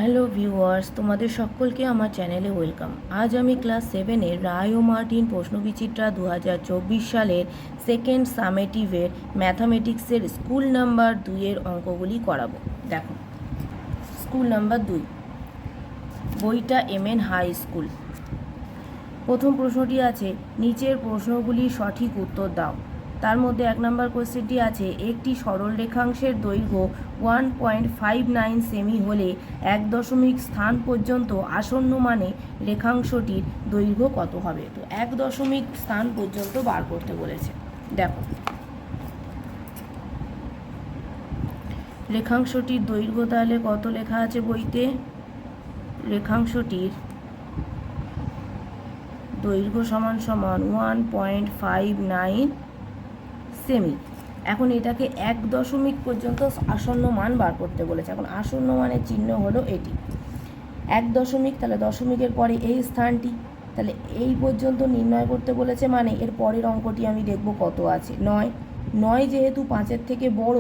Hello viewers, তোমাদের সকলকে আমার চ্যানেলে ওয়েলকাম। আজ আমি ক্লাস 7-এর রায় ও মার্টিন প্রশ্নবিচিত্রা 2024 সালের সেকেন্ড সামেটিভের ম্যাথামেটিক্সের স্কুল নাম্বার 2-এর অঙ্কগুলি করাবো। দেখো, স্কুল নাম্বার 2, বইটা MN হাই স্কুল। প্রথম প্রশ্নটি আছে, নিচের প্রশ্নগুলির সঠিক উত্তর দাও। তার মধ্যে 1 নম্বর কোয়েশ্চেনটি আছে, একটি সরল রেখাংশের দৈর্ঘ্য 1.59 সেমি হলে 1 স্থান পর্যন্ত আসন্ন মানে রেখাংশটির দৈর্ঘ্য কত হবে? তো 1 স্থান পর্যন্ত বার করতে বলেছে। দেখো, রেখাংশটির দৈর্ঘ্য তাহলে কত লেখা আছে বইতে? রেখাংশটির দৈর্ঘ্য সমান 1.59 সেমি। এখন এটাকে 1 পর্যন্ত আসন্ন মান বার করতে বলেছে। এখন আসন্ন মানের চিহ্ন হলো এটি 1, তাহলে দশমিকের পরে এই স্থানটি, তাহলে এই পর্যন্ত নির্ণয় করতে বলেছে, মানে এর পরের অঙ্কটি আমি দেখব কত আছে। 9 যেহেতু 5-এর থেকে বড়,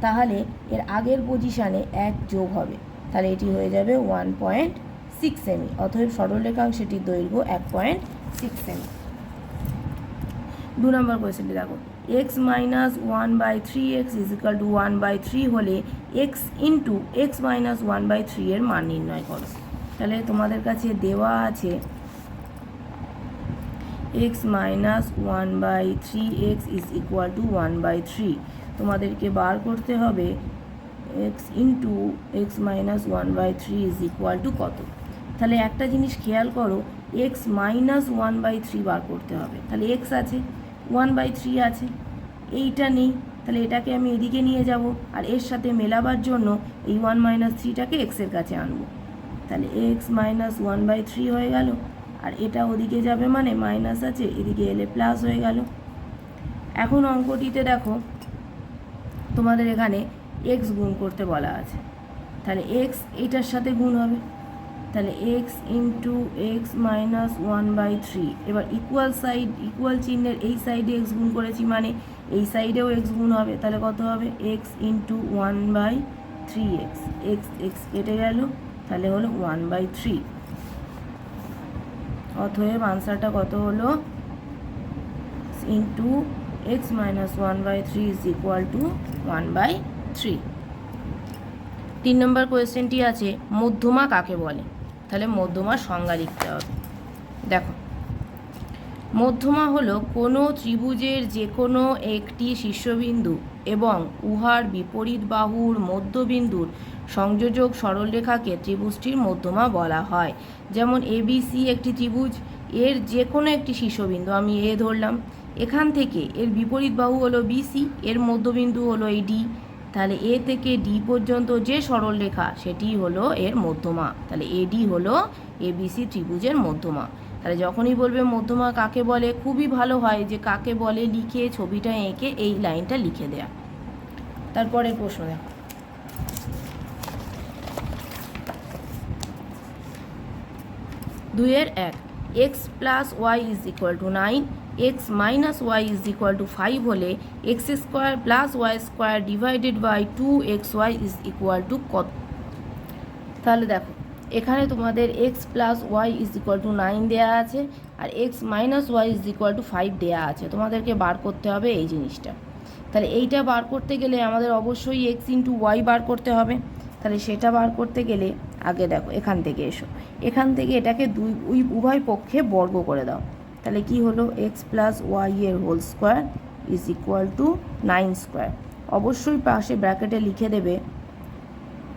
তাহলে এর আগের পজিশানে 1 যোগ হবে, তাহলে এটি হয়ে যাবে 1.6 সেমি। অতএব সরলরেখাংশটির দৈর্ঘ্য 1.6 সেমি। 2 নম্বর কোয়েশ্চেনটি দেখো, x - 1/3x = 1/3 হলে x ইন্টু x - 1/3 এর মান নির্ণয় করো। তাহলে তোমাদের কাছে দেওয়া আছে x - 1/3x = 1/3। তোমাদেরকে বার করতে হবে x ইন্টু x - 1/3 কত। তাহলে একটা জিনিস খেয়াল করো, x - 1/3 বার করতে হবে। তাহলে x আছে, 1/3 আছে, এইটা নেই, তাহলে এটাকে আমি এদিকে নিয়ে যাব, আর এর সাথে মেলাবার জন্য এই 1 - 3টাকে এক্সের কাছে আনবো। তাহলে x - 1/3 হয়ে গেল, আর এটা ওদিকে যাবে মানে মাইনাস আছে, এদিকে এলে প্লাস হয়ে গেল। এখন অঙ্কটিতে দেখো, তোমাদের এখানে x গুণ করতে বলা আছে, তাহলে x এইটার সাথে গুণ হবে, তাহলে x ইন্টু x - 1/3। এবার ইকুয়াল চিহ্নের এই সাইডে x গুণ করেছি, মানে এই সাইডেও x গুণ হবে, তাহলে কত হবে? x ইন্টু 1/3x, x কেটে গেল, তাহলে হলো 1/3। অতএব আনসারটা কত হলো? Into x - 1/3 = 1/3। 3 নম্বর কোয়েশ্চেনটি আছে, মধ্যমা কাকে বলে? তাহলে মধ্যমার সংজ্ঞা লিখতে হবে। দেখো, মধ্যমা হলো কোনো ত্রিভুজের যে কোনো একটি শীর্ষবিন্দু এবং উহার বিপরীত বাহুর মধ্যবিন্দুর সংযোজক সরলরেখাকে ত্রিভুজটির মধ্যমা বলা হয়। যেমন ABC একটি ত্রিভুজ, এর যে কোনো একটি শীর্ষবিন্দু, আমি A ধরলাম, এখান থেকে এর বিপরীত বাহু হলো BC, এর মধ্যবিন্দু হলো এই D, তাহলে A থেকে D পর্যন্ত যে সরলরেখা সেটি হলো এর মধ্যমা। তাহলে AD হলো ABC ত্রিভুজের মধ্যমা। তাহলে যখনই বলবে মধ্যমা কাকে বলে, খুবই ভালো হয় যে কাকে বলে লিখে ছবিটা এঁকে এই লাইনটা লিখে দেয়া। তারপরে প্রশ্ন দেখো, 2-1, x + y = 9, x - y = 5 হলে x² + y² divided by 2xy = কত? তাহলে দেখো, এখানে তোমাদের x + y = 9 দেয়া আছে, আর x - y = 5 দেয়া আছে। তোমাদেরকে বার করতে হবে এই জিনিসটা। তাহলে এইটা বার করতে গেলে আমাদের অবশ্যই x ইন্টু y বার করতে হবে। তাহলে সেটা বার করতে গেলে আগে দেখো, এখান থেকে এসো, এখান থেকে এটাকে উভয় পক্ষে বর্গ করে দাও। তাহলে কি হলো? x + y এর হোল স্কোয়ার = 9²। অবশ্যই পাশে ব্র্যাকেটে লিখে দেবে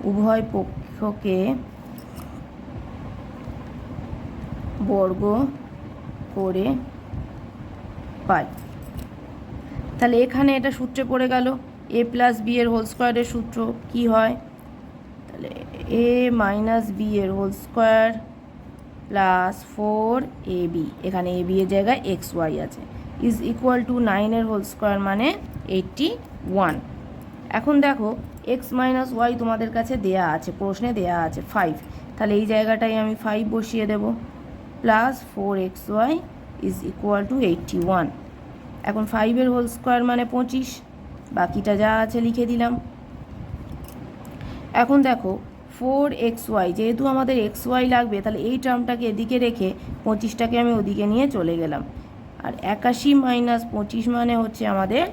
উভয় পক্ষকে বর্গ করে পাই। তাহলে এখানে এটা সূত্রে পড়ে গেল, a + b এর হোল স্কোয়ারের সূত্র কি হয়? তাহলে a - b এর হোল স্কোয়ার প্লাস 4ab, এখানে ab এর জায়গায় xy আছে, = 9 এর হোল স্কোয়ার মানে 81। এখন দেখো, x - y তোমাদের কাছে দেয়া আছে, প্রশ্নে দেয়া আছে 5, তাহলে এই জায়গাটায় আমি 5 বসিয়ে দেব, প্লাস 4xy = 81। এখন 5 এর হোল স্কোয়ার মানে 25, বাকিটা যা আছে লিখে দিলাম। এখন দেখো, 4xy, যেহেতু আমাদের xy লাগবে তাহলে এই টার্মটাকে এদিকে রেখে 25টাকে আমি ওদিকে নিয়ে চলে গেলাম। আর 81 মাইনাস 25 মানে হচ্ছে আমাদের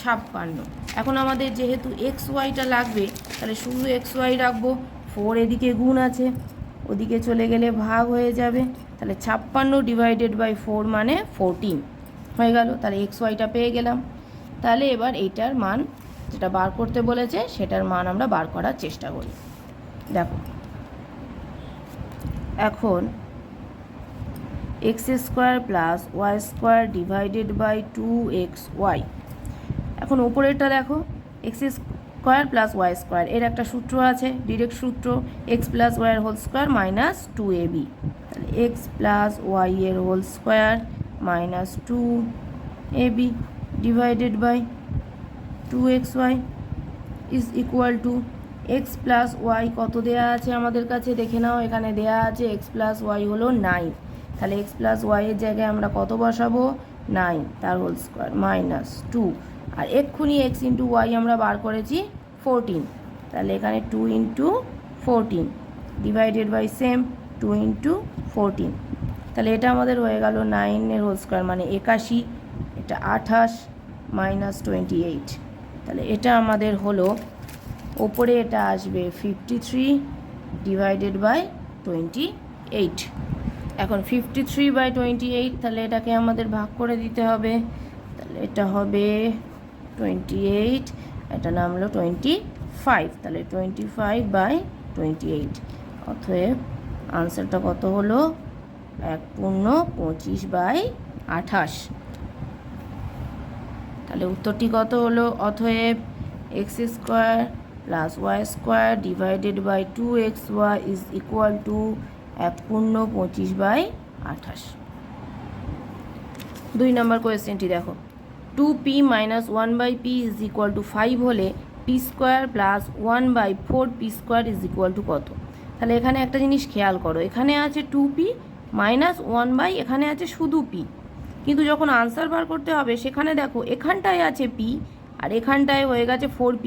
56। এখন আমাদের যেহেতু xyটা লাগবে তাহলে শুধু xy রাখবো, 4 এদিকে গুণ আছে, ওদিকে চলে গেলে ভাগ হয়ে যাবে, তাহলে 56 ডিভাইডেড বাই 4 মানে 14 হয়ে গেল। তাহলে xyটা পেয়ে গেলাম। তাহলে এবার এইটার মান যেটা বার করতে বলেছে সেটার মান আমরা বার করার চেষ্টা করি। দেখো এখন x² plus y² divided by 2xy। এখন ওপরেরটা দেখো, x² প্লাস y² এর একটা সূত্র আছে, ডিরেক্ট সূত্র, x প্লাস y এর হোল স্কোয়ার মাইনাস 2ab। তাহলে x প্লাস y এর whole square minus 2ab divided by 2xy is equal to x plus y কত দেয়া আছে আমাদের কাছে দেখে নাও। এখানে দেয়া আছে x প্লাস ওয়াই হলো 9, তাহলে x প্লাস ওয়াই এর জায়গায় আমরা কত বসাবো, 9 তার হোল স্কোয়ার মাইনাস 2, আর এক্ষুনি x ইন্টু ওয়াই আমরা বার করেছি 14, তাহলে এখানে 2 into 14 divided by same 2 into 14, তাহলে এটা আমাদের হয়ে গেল 9 এর হোল স্কোয়ার মানে 81, এটা 28 মাইনাস 28, তাহলে এটা আমাদের হলো, ওপরে এটা আসবে 53 ডিভাইডেড বাই 28। এখন 53/28, তাহলে এটাকে আমাদের ভাগ করে দিতে হবে, তাহলে এটা হবে 28, এটা নামলো 25, তাহলে 25/28, অতএব আনসারটা কত হলো, 1/25/28। তাহলে উত্তরটি কত হলো, অতএব x² plus y² divided by 2xy is equal to 1/25/28। 2 নম্বর কোয়েশ্চেনটি দেখো, 2p minus 1/p is equal two 5 হলে p² plus 1/4p² is equal to কত। তাহলে এখানে একটা জিনিস খেয়াল করো, এখানে আছে 2p মাইনাস 1/, এখানে আছে শুধু p, কিন্তু যখন আনসার বার করতে হবে সেখানে দেখো এখানটায় আছে p আর এখানটায় হয়ে গেছে 4p²।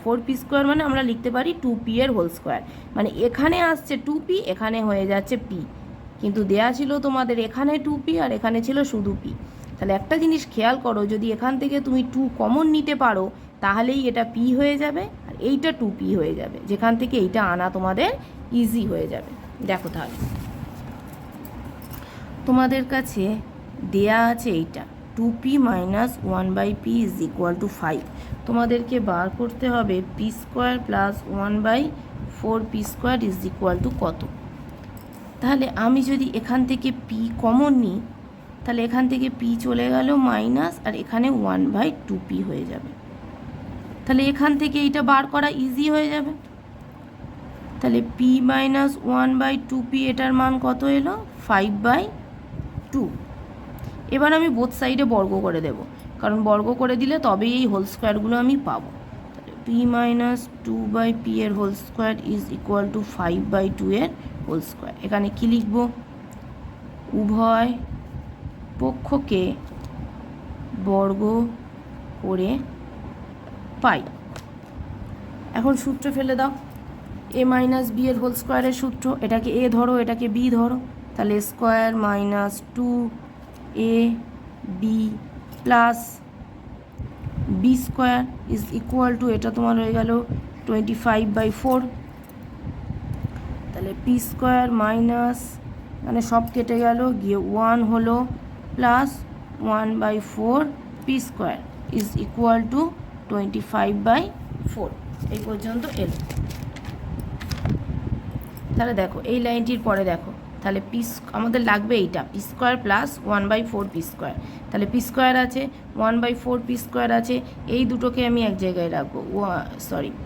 4p² মানে আমরা লিখতে পারি 2p এর হোল স্কোয়ার, মানে এখানে আসছে 2p, এখানে হয়ে যাচ্ছে p, কিন্তু দেয়া ছিল তোমাদের এখানে 2p আর এখানে ছিল শুধু p। তাহলে একটা জিনিস খেয়াল করো, যদি এখান থেকে তুমি 2 কমন নিতে পারো তাহলেই এটা p হয়ে যাবে আর এইটা 2p হয়ে যাবে, যেখান থেকে এইটা আনা তোমাদের ইজি হয়ে যাবে। দেখো তাহলে তোমাদের কাছে দেয়া আছে এইটা 2p minus 1/p is equal two 5, তোমাদেরকে বার করতে হবে p² plus 1/4p² is equal to কত। তাহলে আমি যদি এখান থেকে p কমন নিই তাহলে এখান থেকে p চলে গেল মাইনাস, আর এখানে 1/2p হয়ে যাবে, তাহলে এখান থেকে এইটা বার করা ইজি হয়ে যাবে। তাহলে p মাইনাস 1/2p এটার মান কত এলো, 5/2। এবার আমি বোথ সাইডে বর্গ করে দেব, কারণ বর্গ করে দিলে তবেই এই হোল স্কোয়ারগুলো আমি পাবো। তাহলে p মাইনাস 2/p এর whole square is equal to 5/2 এর হোল স্কোয়ার। এখানে কি লিখব, উভয় পক্ষকে বর্গ করে পাই। এখন সূত্র ফেলে দাও, a মাইনাস b এর হোল স্কোয়ারের সূত্র, এটাকে a ধরো এটাকে b ধরো, তাহলে square minus 2ab plus b² is equal two, এটা তোমার হয়ে গেল 25/4, তাহলে p² মাইনাস, মানে সব কেটে গেল গিয়ে 1 হলো, plus 1/4p² is equal two 25/4। এই পর্যন্ত এলো। তাহলে দেখো এই লাইনটির পরে দেখো, তাহলে আমাদের লাগবে এইটা p² প্লাস 1/4p², তাহলে p² আছে 1/4p² আছে, এই দুটোকে আমি এক জায়গায় রাখবো, p²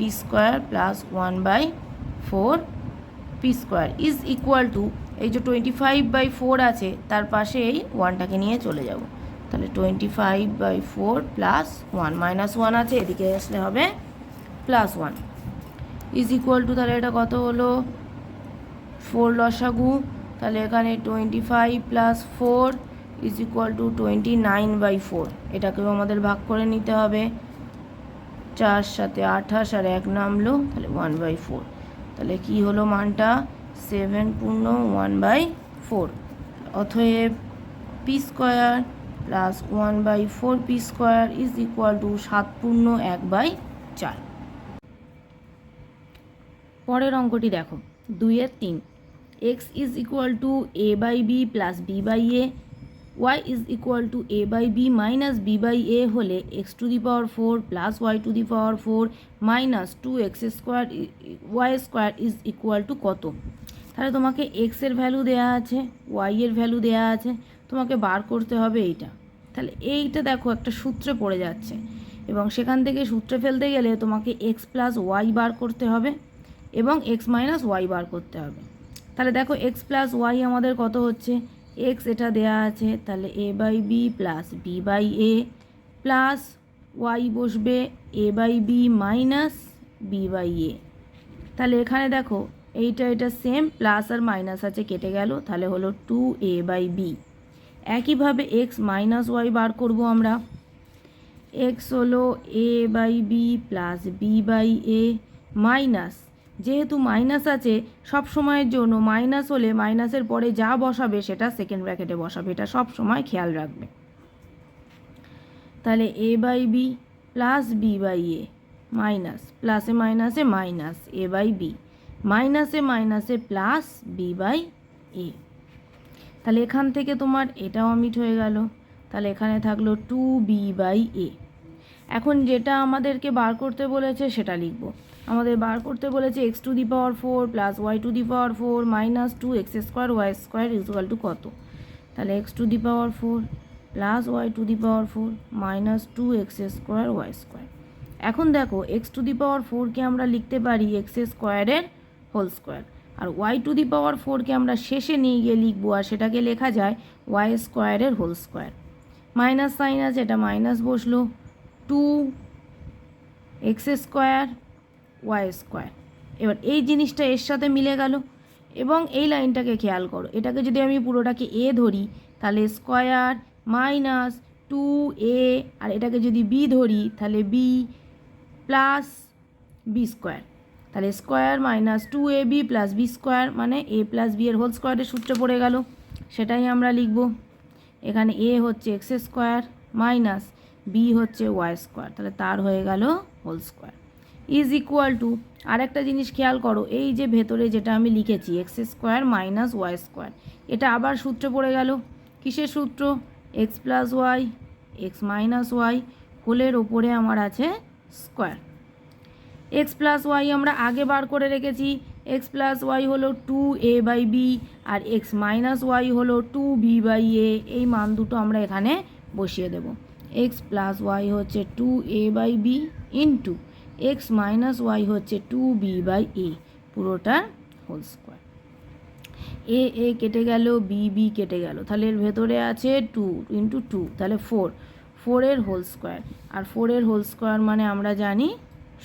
plus 1/4p² is equal two, এই যে 25/4 আছে তার পাশে এই 1টাকে নিয়ে চলে যাব, তাহলে 25/4 প্লাস 1 মাইনাস 1 আছে, এদিকে আসলে হবে প্লাস 1 ইজ ইকুয়াল টু, তাহলে এটা কত হলো 4 লসাগু, তাহলে এখানে 25 প্লাস 4 ইজ ইকুয়াল টু 29/4, এটাকেও আমাদের ভাগ করে নিতে হবে, 4 সাথে 28 আর 1 নামলো, তাহলে 1/4, তাহলে কি হলো মানটা 7/1/4। অতএব P square plus 1/4 P square is equal to 7/1/4। পরের অঙ্কটি দেখো 2/3। X is equal to A by B plus B by A, Y is equal to A by B minus B by A হলে X to the power 4 plus Y to the power 4 minus 2x square Y square is equal to কত? তাহলে তোমাকে এক্সের value দেওয়া আছে, ওয়াইয়ের value দেওয়া আছে, তোমাকে বার করতে হবে এইটা। তাহলে এইটা দেখো একটা সূত্রে পড়ে যাচ্ছে, এবং সেখান থেকে সূত্রে ফেলতে গেলে তোমাকে এক্স প্লাস ওয়াই বার করতে হবে এবং এক্স মাইনাস ওয়াই বার করতে হবে। তাহলে দেখো এক্স প্লাস ওয়াই আমাদের কত হচ্ছে, এক্স এটা দেয়া আছে, তাহলে A by B plus B by A plus Y বসবে A by B minus B by A. তাহলে এখানে দেখো এটা সেম, প্লাস আর মাইনাস আছে কেটে গেল, তাহলে হলো 2a বাই বি। একইভাবে এক্স মাইনাস ওয়াই বার করব আমরা। এক্স হলো A by B plus B by A minus, যেহেতু মাইনাস আছে সব সময়ের জন্য মাইনাস হলে মাইনাসের পরে যা বসাবে সেটা সেকেন্ড ব্র্যাকেটে বসাবে, এটা সব সময় খেয়াল রাখবে। তাহলে A by B plus B by A minus, প্লাসে মাইনাসে মাইনাস এ বাই বি, মাইনাসে মাইনাসে প্লাস বি বাই এ। তাহলে এখান থেকে তোমার এটাও অমিট হয়ে গেল, তাহলে এখানে থাকলো 2b বাই এ। এখন যেটা আমাদেরকে বার করতে বলেছে সেটা লিখব। আমাদের বার করতে বলেছে x to the power 4 plus Y to the power 4 minus 2x square Y square equal to কত? তাহলে x to the power 4 plus Y to the power 4 minus 2x square Y square. এখন দেখো এক্স টু দি পাওয়ার 4কে আমরা লিখতে পারি X স্কোয়ারের whole square, আর ওয়াই টু দি পাওয়ার 4কে আমরা শেষে নিয়ে গিয়ে লিখবো, আর সেটাকে লেখা যায় ওয়াই স্কোয়ারের হোল স্কোয়ার। মাইনাস সাইন আছে, এটা মাইনাস বসলো, 2x স্কোয়ার ওয়াই স্কোয়ার। এবার এই জিনিসটা এর সাথে মিলে গেল, এবং এই লাইনটাকে খেয়াল করো, এটাকে যদি আমি পুরোটাকে এ ধরি তাহলে স্কোয়ার মাইনাস 2a, আর এটাকে যদি বি ধরি তাহলে বি প্লাস বি স্কোয়ার। তাহলে স্কোয়ার মাইনাস 2ab প্লাস বি স্কোয়ার মানে এ প্লাস বি এর হোল স্কোয়ারের সূত্রে পড়ে গেল, সেটাই আমরা লিখব। এখানে এ হচ্ছে এক্স স্কোয়ার মাইনাস বি হচ্ছে ওয়াই স্কোয়ার, তাহলে তার হয়ে গেল whole square is equal to, আরেকটা জিনিস খেয়াল করো, এই যে ভেতরে যেটা আমি লিখেছি X square minus Y square, এটা আবার সূত্রে পড়ে গেল। কিসের সূত্র? X plus Y X minus Y হোলের ওপরে আমার আছে স্কোয়ার। এক্স প্লাস ওয়াই আমরা আগে বার করে রেখেছি, এক্স প্লাস ওয়াই হলো 2a বাই বি, আর এক্স মাইনাস ওয়াই হলো 2b বাই এ। এই মান দুটো আমরা এখানে বসিয়ে দেব। এক্স প্লাস ওয়াই হচ্ছে 2a by B into x minus y হচ্ছে 2b বাই এ, পুরোটার হোল স্কোয়ার। এ কেটে গেল, বি কেটে গেল, তাহলে এর ভেতরে আছে 2 ইন্টু 2, তাহলে 4 হোল স্কোয়ার, আর 4 হোল স্কোয়ার মানে আমরা জানি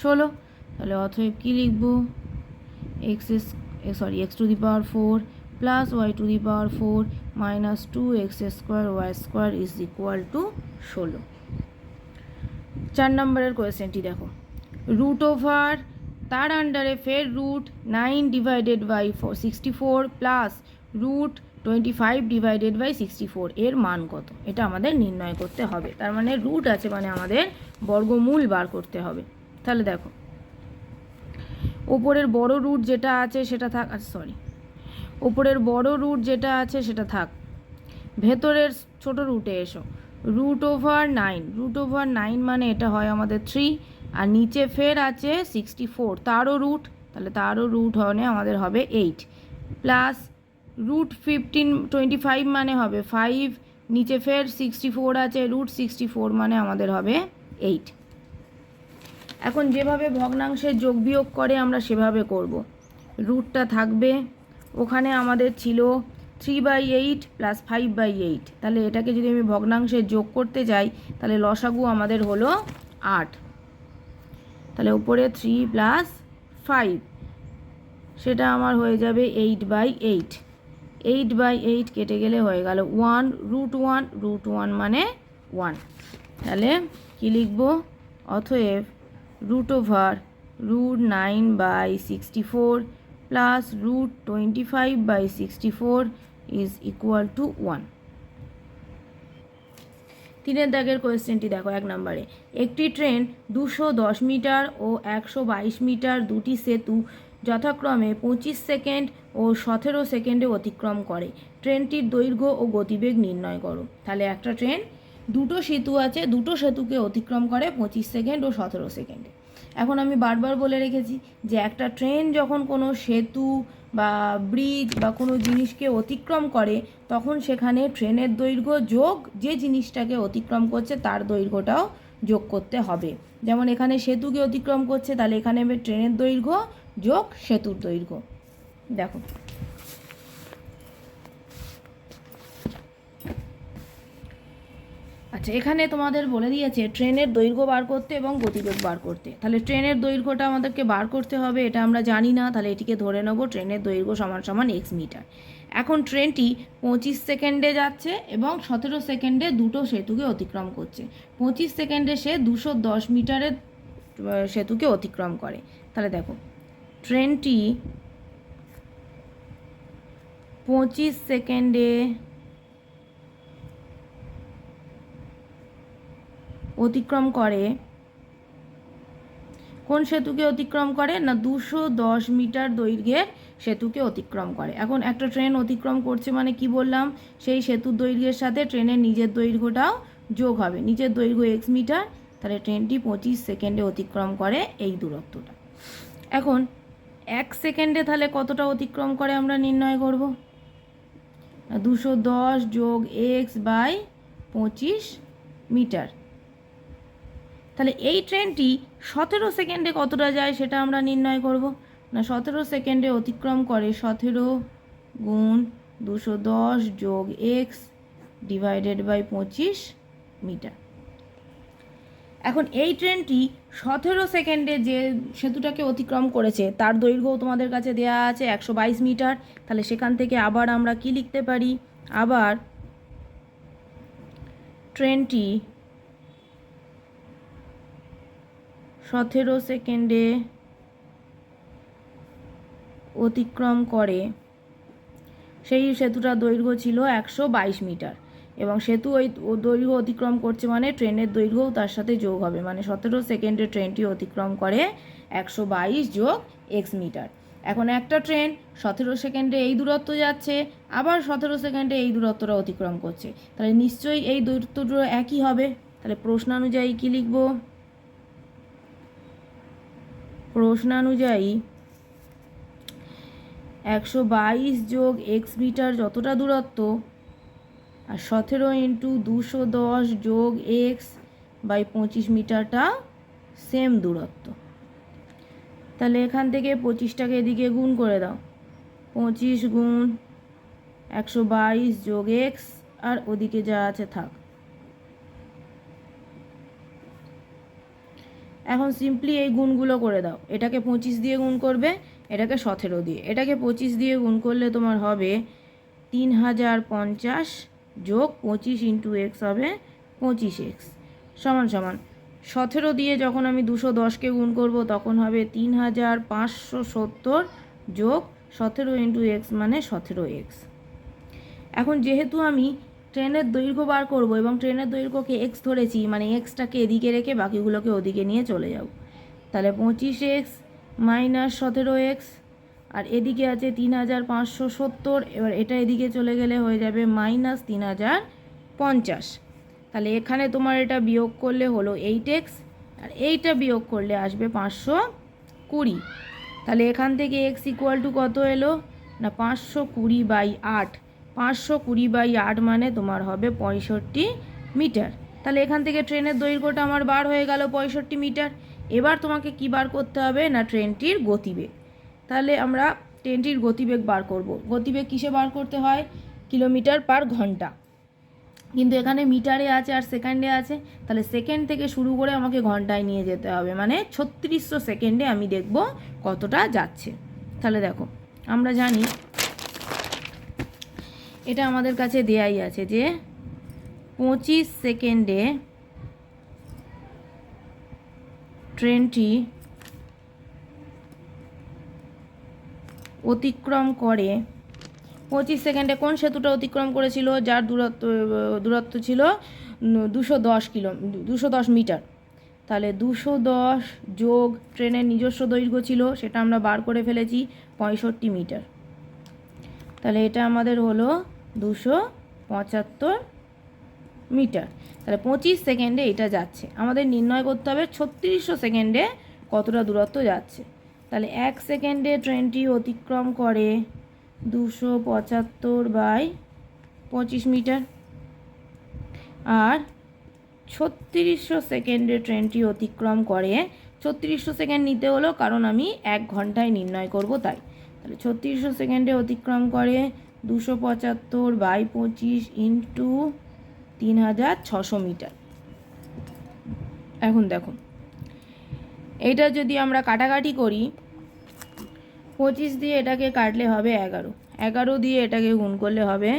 16। তাহলে অতএব কী লিখব? X to the power 4 plus Y to the power 4 minus 2x square Y square is equal to 16। 4 নম্বরের কোয়েশ্চেনটি দেখো, রুট ওভার তার আন্ডারে ফের root 9 divided by 64 plus root 25 divided by 64 এর মান কত? এটা আমাদের নির্ণয় করতে হবে। তার মানে রুট আছে মানে আমাদের বর্গমূল বার করতে হবে। তাহলে দেখো ওপরের বড় রুট যেটা আছে সেটা থাক, ওপরের বড় রুট যেটা আছে সেটা থাক, ভেতরের ছোট রুটে এসো। রুট ওভার 9 মানে এটা হয় আমাদের 3, আর নিচে ফের আছে 64 তারও রুট, তাহলে তারও রুট হনে আমাদের হবে 8 প্লাস রুট 25 মানে হবে 5, নিচে ফের 64 আছে, রুট 64 মানে আমাদের হবে 8। এখন যেভাবে ভগ্নাংশের যোগ বিয়োগ করে আমরা সেভাবে করব। রুটটা থাকবে, ওখানে আমাদের ছিল 3/8 প্লাস 5/8, তাহলে এটাকে যদি আমি ভগ্নাংশে যোগ করতে যাই তাহলে লসাগু আমাদের হলো 8, তাহলে উপরে 3 প্লাস 5 সেটা আমার হয়ে যাবে 8/8। 8/8 কেটে গেলে হয়ে গেল 1 রুট 1 মানে 1। তাহলে কী লিখব? অতএব root over root 9/64 plus √25/64 is equal to 1। 3 দাগের কোয়েশ্চেনটি দেখো 1 নম্বরে। একটি ট্রেন 210 মিটার ও 122 মিটার দুটি সেতু যথাক্রমে 25 সেকেন্ড ও 17 সেকেন্ডে অতিক্রম করে। ট্রেনটির দৈর্ঘ্য ও গতিবেগ নির্ণয় করো। তাহলে একটা ট্রেন দুটো সেতু আছে, দুটো সেতুকে অতিক্রম করে 25 সেকেন্ড ও 17 সেকেন্ডে। এখন আমি বারবার বলে রেখেছি যে একটা ট্রেন যখন কোনো সেতু বা ব্রিজ বা কোনো জিনিসকে অতিক্রম করে তখন সেখানে ট্রেনের দৈর্ঘ্য যোগ যে জিনিসটাকে অতিক্রম করছে তার দৈর্ঘ্যটাও যোগ করতে হবে। যেমন এখানে সেতুকে অতিক্রম করছে, তাহলে এখানে হবে ট্রেনের দৈর্ঘ্য যোগ সেতুর দৈর্ঘ্য। দেখো আচ্ছা, এখানে তোমাদের বলে দিয়েছে ট্রেনের দৈর্ঘ্য বার করতে এবং গতিবেগ বার করতে। তাহলে ট্রেনের দৈর্ঘ্যটা আমাদেরকে বার করতে হবে, এটা আমরা জানি না, তাহলে এটিকে ধরে নেব ট্রেনের দৈর্ঘ্য সমান সমান x মিটার। এখন ট্রেনটি 25 সেকেন্ডে যাচ্ছে এবং 17 সেকেন্ডে দুটো সেতুকে অতিক্রম করছে। 25 সেকেন্ডে সে 210 মিটারের সেতুকে অতিক্রম করে। তাহলে দেখো ট্রেনটি 25 সেকেন্ডে অতিক্রম করে, কোন সেতুকে অতিক্রম করে না 210 মিটার দৈর্ঘ্যের সেতুকে অতিক্রম করে। এখন একটা ট্রেন অতিক্রম করছে মানে কি বললাম, সেই সেতুর দৈর্ঘ্যের সাথে ট্রেনের নিজের দৈর্ঘ্যটাও যোগ হবে। নিজের দৈর্ঘ্য x মিটার, তাহলে ট্রেনটি 25 সেকেন্ডে অতিক্রম করে এই দূরত্বটা। এখন 1 সেকেন্ডে তাহলে কতটা অতিক্রম করে আমরা নির্ণয় করব। 210 যোগ x/25 মিটার। তাহলে এই ট্রেনটি 17 সেকেন্ডে কতটা যায় সেটা আমরা নির্ণয় করব। না 17 সেকেন্ডে অতিক্রম করে 17 গুণ 210 যোগ x/25 মিটার। এখন এই ট্রেনটি 17 সেকেন্ডে যে সেতুটাকে অতিক্রম করেছে তার দৈর্ঘ্য তোমাদের কাছে দেওয়া আছে 122 মিটার। তাহলে সেখান থেকে আবার আমরা কি লিখতে পারি, আবার ট্রেনটি 17 সেকেন্ডে অতিক্রম করে, সেই সেতুটার দৈর্ঘ্য ছিল 122 মিটার এবং সেতু ওই দৈর্ঘ্য অতিক্রম করছে মানে ট্রেনের দৈর্ঘ্যও তার সাথে যোগ হবে, মানে 17 সেকেন্ডে ট্রেনটি অতিক্রম করে 122 যোগ x মিটার। এখন একটা ট্রেন 17 সেকেন্ডে এই দূরত্ব যাচ্ছে, আবার 17 সেকেন্ডে এই দূরত্বটা অতিক্রম করছে, তাহলে নিশ্চয়ই এই দূরত্বটা একই হবে। তাহলে প্রশ্নানুযায়ী কি লিখব, প্রশ্নানুযায়ী 122 যোগ x মিটার যতটা দূরত্ব আর 17 ইন্টু 210 যোগ x/25 মিটারটা সেম দূরত্ব। তাহলে এখান থেকে 25টাকে এদিকে গুণ করে দাও, 25 গুণ 122 যোগ x আর ওদিকে যা আছে থাক। এখন সিম্পলি এই গুণগুলো করে দাও, এটাকে 25 দিয়ে গুণ করবে, এটাকে 17 দিয়ে, এটাকে 25 দিয়ে গুণ করলে তোমার হবে 3050 যোগ 25 ইন্টু এক্স হবে 25x সমান সমান 17 দিয়ে যখন আমি 210কে গুণ করব তখন হবে 3570 যোগ 17 ইন্টু এক্স মানে 17x। এখন যেহেতু আমি ট্রেনের দৈর্ঘ্য বার করব এবং ট্রেনের দৈর্ঘ্যকে x ধরেছি, মানে এক্সটাকে এদিকে রেখে বাকিগুলোকে ওদিকে নিয়ে চলে যাব। তাহলে 25x মাইনাস 17x আর এদিকে আছে 3570, এবার এটা এদিকে চলে গেলে হয়ে যাবে মাইনাস 3050। তাহলে এখানে তোমার এটা বিয়োগ করলে হলো 8x আর এইটা বিয়োগ করলে আসবে 520। তাহলে এখান থেকে x ইকুয়াল টু কত এলো না 520/8। 520/8 মানে তোমার হবে 65 মিটার। তাহলে এখান থেকে ট্রেনের দৈর্ঘ্যটা আমার বার হয়ে গেল 65 মিটার। এবার তোমাকে কি বার করতে হবে না ট্রেনটির গতিবেগ। তাহলে আমরা ট্রেনটির গতিবেগ বার করব। গতিবেগ কিসে বার করতে হয়, কিলোমিটার পার ঘন্টা, কিন্তু এখানে মিটারে আছে আর সেকেন্ডে আছে, তাহলে সেকেন্ড থেকে শুরু করে আমাকে ঘন্টায় নিয়ে যেতে হবে, মানে 3600 সেকেন্ডে আমি দেখব কতটা যাচ্ছে। তাহলে দেখো আমরা জানি এটা আমাদের কাছে দেয়াই আছে যে 25 সেকেন্ডে ট্রেনটি অতিক্রম করে 25 সেকেন্ডে কোন সেতুটা অতিক্রম করেছিল, যার দূরত্ব ছিল 210 মিটার। তাহলে 210 যোগ ট্রেনের নিজস্ব দৈর্ঘ্য ছিল, সেটা আমরা বার করে ফেলেছি 65 মিটার। তাহলে এটা আমাদের হলো 275 মিটার। তাহলে 25 সেকেন্ডে এটা যাচ্ছে। আমাদের নির্ণয় করতে হবে 3600 সেকেন্ডে কতটা দূরত্ব যাচ্ছে। তাহলে 1 সেকেন্ডে ট্রেনটি অতিক্রম করে 275/25 মিটার, আর 3600 সেকেন্ডে ট্রেনটি অতিক্রম করে, 3600 সেকেন্ড নিতে হলো কারণ আমি 1 ঘন্টায় নির্ণয় করব তাই। তাহলে 3600 সেকেন্ডে অতিক্রম করে 275/25 ইন্টু 3600 মিটার। এখন দেখো, এইটা যদি আমরা কাটাকাটি করি, 25 দিয়ে এটাকে কাটলে হবে 11, 11 দিয়ে এটাকে গুণ করলে হবে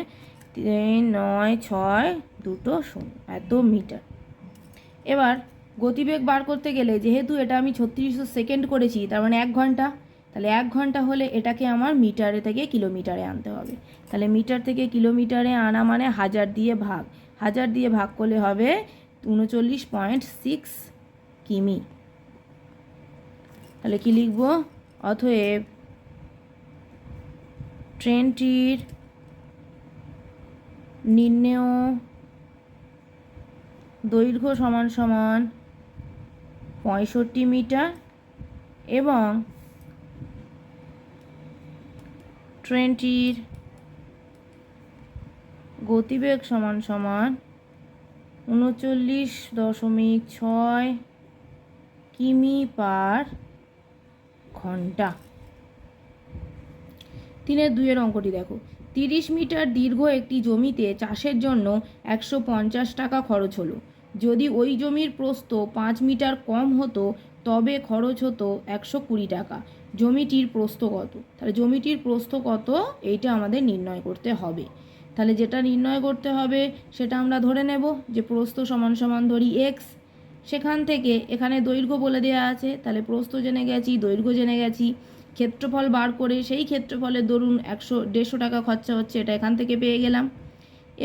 3, 9, 6, 2, 0 এত মিটার। এবার গতিবেগ বার করতে গেলে যেহেতু এটা আমি 3600 সেকেন্ড করেছি, তার মানে 1 ঘন্টা। তাহলে 1 ঘন্টা হলে এটাকে আমার মিটারে থেকে কিলোমিটারে আনতে হবে। তাহলে মিটার থেকে কিলোমিটারে আনা মানে 1000 দিয়ে ভাগ, 1000 দিয়ে ভাগ করলে হবে 39.6 কিমি। তাহলে কি লিখব? অতএব ট্রেনটির নির্ণেয় দৈর্ঘ্য সমান সমান 65 মিটার এবং ট্রেনটির গতিবেগ সমান সমান 39.6 কিমি পার ঘন্টা। 3-2 অঙ্কটি দেখো। 30 মিটার দীর্ঘ একটি জমিতে চাষের জন্য 150 টাকা খরচ হলো। যদি ওই জমির প্রস্থ 5 মিটার কম হতো তবে খরচ হতো 120 টাকা। জমিটির প্রস্থ কত? তাহলে জমিটির প্রস্থ কত এইটা আমাদের নির্ণয় করতে হবে। তাহলে যেটা নির্ণয় করতে হবে সেটা আমরা ধরে নেব যে প্রস্থ সমান সমান ধরি x, সেখান থেকে এখানে দৈর্ঘ্য বলে দেওয়া আছে, তাহলে প্রস্থ জেনে গেছি, দৈর্ঘ্য জেনে গেছি, ক্ষেত্রফল বার করে সেই ক্ষেত্রফলের দরুন 150 টাকা খরচা হচ্ছে, এটা এখান থেকে পেয়ে গেলাম।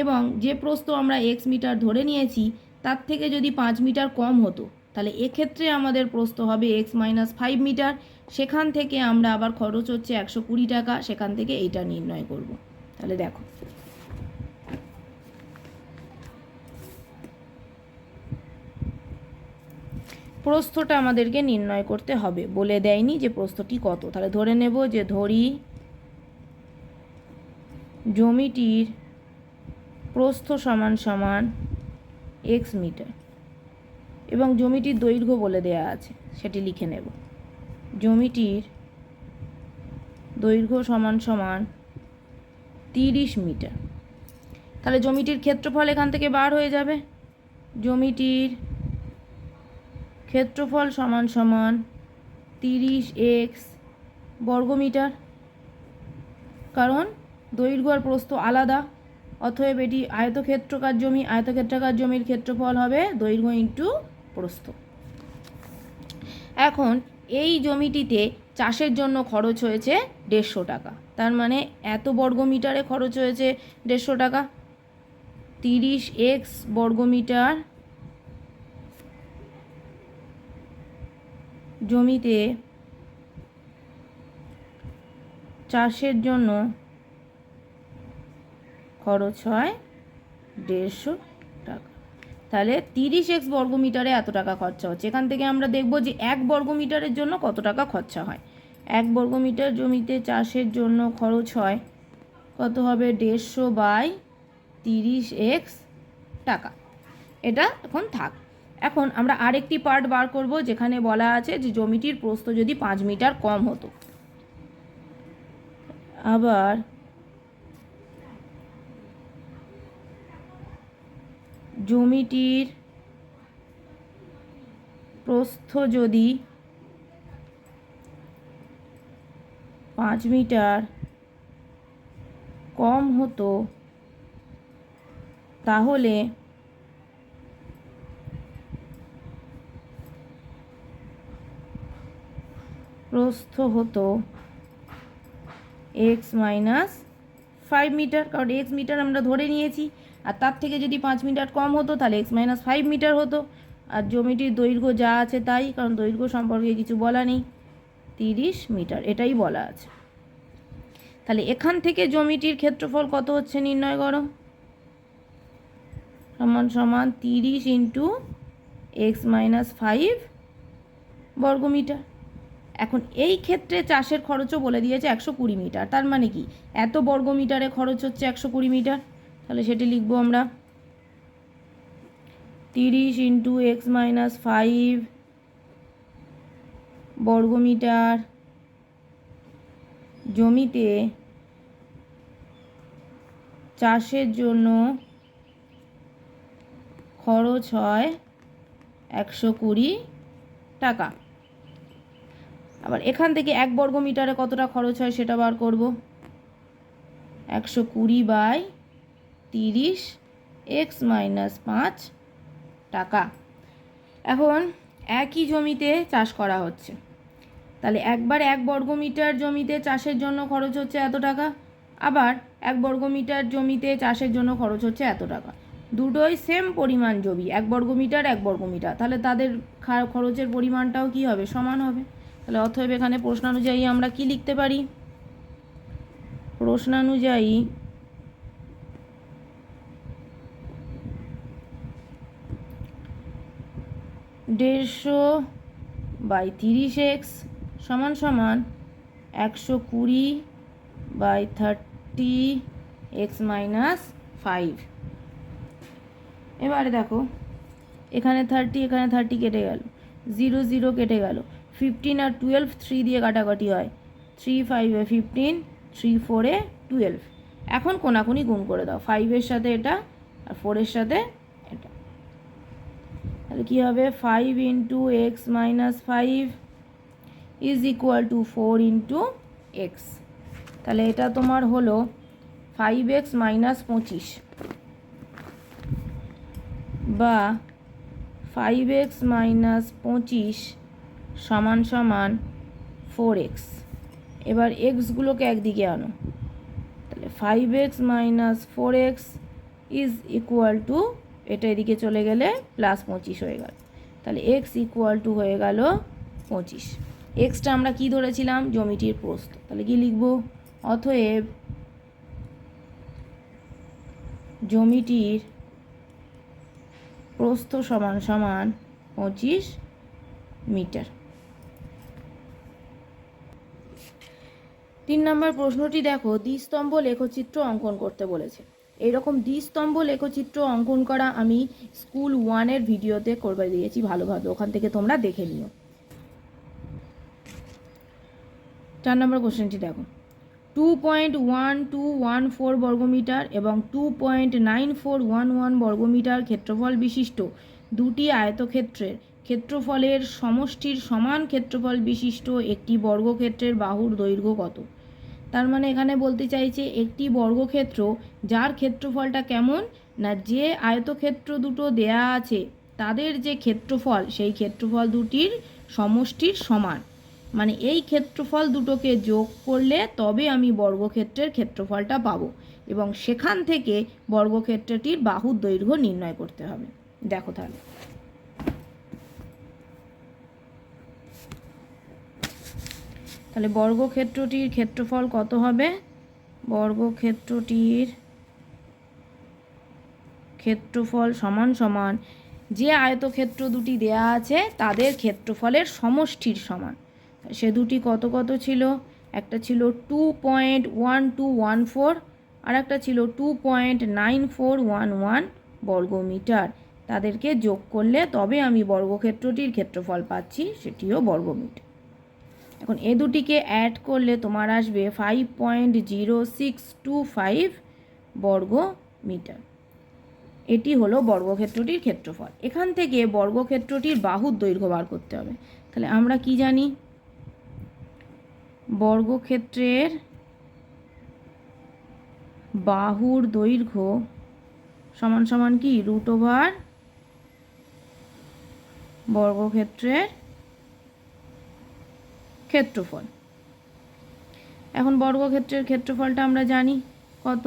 এবং যে প্রস্থ আমরা x মিটার ধরে নিয়েছি তার থেকে যদি 5 মিটার কম হতো তাহলে এক্ষেত্রে আমাদের প্রস্থ হবে x - 5 মিটার। সেখান থেকে আমরা আবার খরচ হচ্ছে 120 টাকা, সেখান থেকে এইটা নির্ণয় করব। তাহলে দেখো, প্রস্থটা আমাদেরকে নির্ণয় করতে হবে, বলে দেয়নি যে প্রস্থটি কত। তাহলে ধরে নেব যে ধরি জমিটির প্রস্থ সমান সমান x মিটার এবং জমিটির দৈর্ঘ্য বলে দেয়া আছে, সেটি লিখে নেব। জমিটির দৈর্ঘ্য সমান সমান 30 মিটার। তাহলে জমিটির ক্ষেত্রফল এখান থেকে বার হয়ে যাবে। জমিটির ক্ষেত্রফল সমান সমান 30x বর্গমিটার, কারণ দৈর্ঘ্য আর প্রস্থ আলাদা। অতএব এটি আয়তক্ষেত্রাকার জমি, আয়তক্ষেত্রাকার জমির ক্ষেত্রফল হবে দৈর্ঘ্য ইন্টু প্রস্থ। এখন এই জমিটিতে চাষের জন্য খরচ হয়েছে 150 টাকা, তার মানে এত বর্গমিটারে খরচ হয়েছে 150 টাকা। 30x বর্গমিটার জমিতে চাষের জন্য খরচ হয় 150 টাকা। তাহলে 30x বর্গমিটারে এত টাকা খরচা হচ্ছে। এখান থেকে আমরা দেখব যে 1 বর্গমিটারের জন্য কত টাকা খরচা হয়। 1 বর্গমিটার জমিতে চাষের জন্য খরচ হয় কত হবে? 150/30x টাকা। এটা এখন থাক। এখন আমরা আরেকটি পার্ট বার করব যেখানে বলা আছে যে জমিটির প্রস্থ যদি 5 মিটার কম হতো। আবার জমিটির প্রস্থ যদি 5 মিটার কম হতো তাহলে প্রস্থ হতো এক্স মাইনাস 5 মিটার, কারণ এক্স মিটার আমরা ধরে নিয়েছি, আর তার থেকে যদি 5 মিটার কম হতো তাহলে এক্স মাইনাস 5 মিটার হতো। আর জ্যামিতির দৈর্ঘ্য যা আছে তাই, কারণ দৈর্ঘ্য সম্পর্কে কিছু বলা নেই, 30 মিটার এটাই বলা আছে। তাহলে এখান থেকে জ্যামিতির ক্ষেত্রফল কত হচ্ছে নির্ণয় করো। সমান সমান 30 ইন্টু এক্স মাইনাস 5 বর্গমিটার। এখন এই ক্ষেত্রে চাষের খরচও বলে দিয়েছে 120 মিটার, তার মানে কি এত বর্গমিটারে খরচ হচ্ছে 120 মিটার। তাহলে সেটি লিখবো আমরা 30 ইন্টু এক্স মাইনাস 5 বর্গমিটার জমিতে চাষের জন্য খরচ হয় 120 টাকা। আবার এখান থেকে 1 বর্গমিটারে কতটা খরচ হয় সেটা বার করব। 120/30 এক্স মাইনাস 5 টাকা। এখন একই জমিতে চাষ করা হচ্ছে, তাহলে একবার 1 বর্গমিটার জমিতে চাষের জন্য খরচ হচ্ছে এত টাকা, আবার 1 বর্গমিটার জমিতে চাষের জন্য খরচ হচ্ছে এত টাকা। দুটোই সেম পরিমাণ জমি, 1 বর্গমিটার 1 বর্গমিটার, তাহলে তাদের খরচের পরিমাণটাও কি হবে, সমান হবে। তাহলে অতএব এখানে প্রশ্নানুযায়ী আমরা কি লিখতে পারি, প্রশ্নানুযায়ী (150/30x সমান সমান 120/30 এক্স মাইনাস 5। এবারে দেখো এখানে 30 এখানে 30 কেটে গেল, 0 0 কেটে গেল, 15 আর 12 3 দিয়ে কাটাকাটি হয়, 3 5 15, 3 4 12। এখন কোনাকুনি গুণ করে দাও, 5 এর সাথে এটা আর 4 এর সাথে এটা, তাহলে কী হবে 5 into x minus 5 is equal two 4 into x. তাহলে এটা তোমার হলো 5x মাইনাস 25 বা 5x মাইনাস 25 সমান সমান 4x। এবার এক্সগুলোকে একদিকে আনো, তাহলে 5x minus 4x is equal two, এটা এদিকে চলে গেলে প্লাস 25 হয়ে গেল, তাহলে x ইকুয়াল টু হয়ে গেল 25। এক্সটা আমরা কি ধরেছিলাম, জ্যামিতির প্রস্থ, তাহলে কি লিখব, অতএব জ্যামিতির প্রস্থ সমান সমান 25 মিটার। 3 নম্বর প্রশ্নটি দেখো, দ্বিস্তম্ভ লেখচিত্র অঙ্কন করতে বলেছে। এইরকম দ্বিস্তম্ভ লেখচিত্র অঙ্কন করা আমি স্কুল 1-এর ভিডিওতে করে দিয়েছি ভালোভাবে, ওখান থেকে তোমরা দেখে নিও। 4 নম্বর কোশ্চেনটি দেখো, 2.1214 বর্গমিটার এবং 2.9411 বর্গমিটার ক্ষেত্রফল বিশিষ্ট দুটি আয়তক্ষেত্রের ক্ষেত্রফলের সমষ্টির সমান ক্ষেত্রফল বিশিষ্ট একটি বর্গক্ষেত্রের বাহুর দৈর্ঘ্য কত। তার মানে এখানে বলতে চাইছে একটি বর্গক্ষেত্র যার ক্ষেত্রফলটা কেমন না, যে আয়তক্ষেত্র দুটো দেয়া আছে তাদের যে ক্ষেত্রফল সেই ক্ষেত্রফল দুটির সমষ্টির সমান, মানে এই ক্ষেত্রফল দুটোকে যোগ করলে তবে আমি বর্গক্ষেত্রের ক্ষেত্রফলটা পাবো, এবং সেখান থেকে বর্গক্ষেত্রটির বাহুর দৈর্ঘ্য নির্ণয় করতে হবে। দেখো তাহলে বর্গক্ষেত্রটির ক্ষেত্রফল কত হবে, বর্গক্ষেত্রটির ক্ষেত্রফল সমান সমান যে আয়তক্ষেত্র দুটি দেয়া আছে তাদের ক্ষেত্রফলের সমষ্টির সমান। সে দুটি কত কত ছিল, একটা ছিল 2.1214 আর একটা ছিল 2.9411 বর্গমিটার, তাদেরকে যোগ করলে তবে আমি বর্গক্ষেত্রটির ক্ষেত্রফল পাচ্ছি, সেটিও বর্গমিটার। এখন এ দুটিকে অ্যাড করলে তোমার আসবে 5.0625 বর্গমিটার। এটি হলো বর্গক্ষেত্রটির ক্ষেত্রফল। এখান থেকে বর্গক্ষেত্রটির বাহুর দৈর্ঘ্য বার করতে হবে। তাহলে আমরা কি জানি, বর্গক্ষেত্রের বাহুর দৈর্ঘ্য সমান সমান কি √, বর্গক্ষেত্রের ক্ষেত্রফল। এখন বর্গক্ষেত্রের ক্ষেত্রফলটা আমরা জানি কত,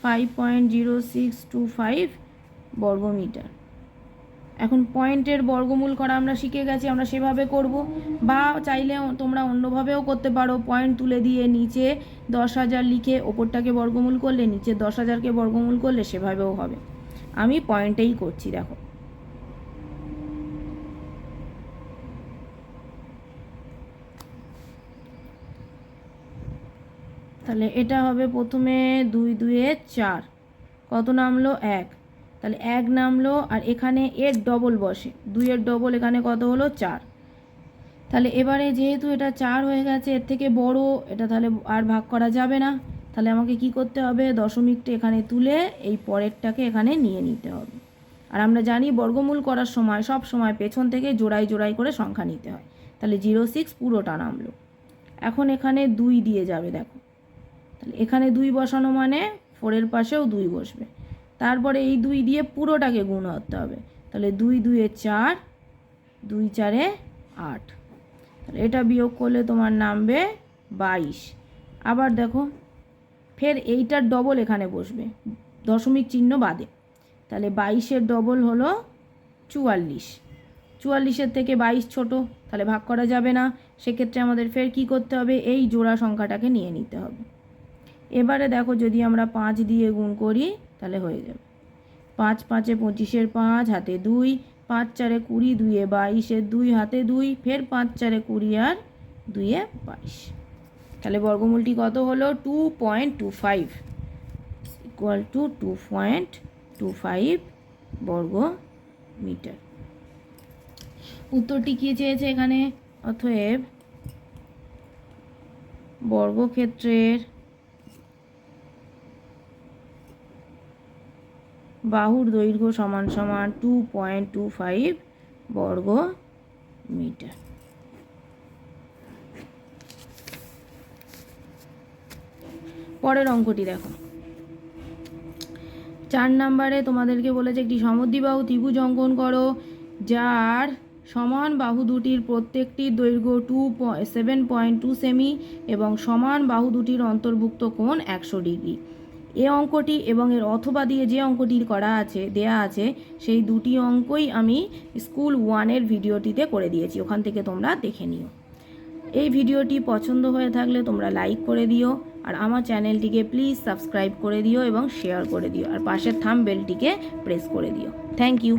5.0625 বর্গমিটার। এখন পয়েন্টের বর্গমূল করা আমরা শিখে গেছি, আমরা সেভাবে করব, বা চাইলে তোমরা অন্যভাবেও করতে পারো। পয়েন্ট তুলে দিয়ে নিচে 10,000 লিখে ওপরটাকে বর্গমূল করলে, নিচে 10,000কে বর্গমূল করলে সেভাবেও হবে। আমি পয়েন্টেই করছি, দেখো। তাহলে এটা হবে প্রথমে 2 2 4, কত নামলো 1, তাহলে 1 নামলো, আর এখানে এর ডবল বসে, 2 এর ডবল এখানে কত হলো 4। তাহলে এবারে যেহেতু এটা 4 হয়ে গেছে, এর থেকে বড় এটা তাহলে আর ভাগ করা যাবে না। তাহলে আমাকে কি করতে হবে, দশমিকটা এখানে তুলে এই পরেরটাকে এখানে নিয়ে নিতে হবে। আর আমরা জানি বর্গমূল করার সময় সব সময় পেছন থেকে জোড়াই জোড়াই করে সংখ্যা নিতে হয়। তাহলে 06 পুরোটা নামলো। এখন এখানে 2 দিয়ে যাবে, দেখো। তাহলে এখানে 2 বসানো মানে 4-এর পাশেও 2 বসবে। তারপরে এই 2 দিয়ে পুরোটাকে গুণ করতে হবে। তাহলে 2 2 4, 2 4 8। তাহলে এটা বিয়োগ করলে তোমার নামবে 22। আবার দেখো, ফের এইটার ডবল এখানে বসবে, দশমিক চিহ্ন বাদে। তাহলে 22-এর ডবল হলো 44। 44-এর থেকে 22 ছোট, তাহলে ভাগ করা যাবে না। সেক্ষেত্রে আমাদের ফের কি করতে হবে, এই জোড়া সংখ্যাটাকে নিয়ে নিতে হবে। এবারে দেখো, যদি আমরা 5 দিয়ে গুণ করি তাহলে হয়ে যাবে 5 5 25-এর 5 হাতে 2, 5 4 20, 2 22-এর 2 হাতে 2, ফের 5 4 20 আর 2 22। তাহলে বর্গমূলটি কত হলো, 2.25 ইকুয়াল টু 2.25 বর্গ মিটার। উত্তরটি কী চেয়েছে এখানে, অতএব বর্গক্ষেত্রের বাহুর দৈর্ঘ্য সমান সমান 2.25 বর্গ মিটার। পরের অঙ্কটি দেখো, 4 নম্বরে তোমাদেরকে বলেছে একটি সমদ্বিবাহু ত্রিভুজ অঙ্কন করো, যার সমান বাহু দুটির প্রত্যেকটির দৈর্ঘ্য 7.2 সেমি এবং সমান বাহু দুটির অন্তর্ভুক্ত কোণ 100 ডিগ্রি। এই অঙ্কটি এবং এর অথবা দিয়ে যে অঙ্কটি করা আছে দেয়া আছে, সেই দুটি অঙ্কই আমি স্কুল 1-এর ভিডিওটিতে করে দিয়েছি, ওখান থেকে তোমরা দেখে নিও। এই ভিডিওটি পছন্দ হয়ে থাকলে তোমরা লাইক করে দিও, আর আমার চ্যানেলটিকে প্লিজ সাবস্ক্রাইব করে দিও এবং শেয়ার করে দিও, আর পাশের থাম্ব বেলটিকে প্রেস করে দিও। Thank you.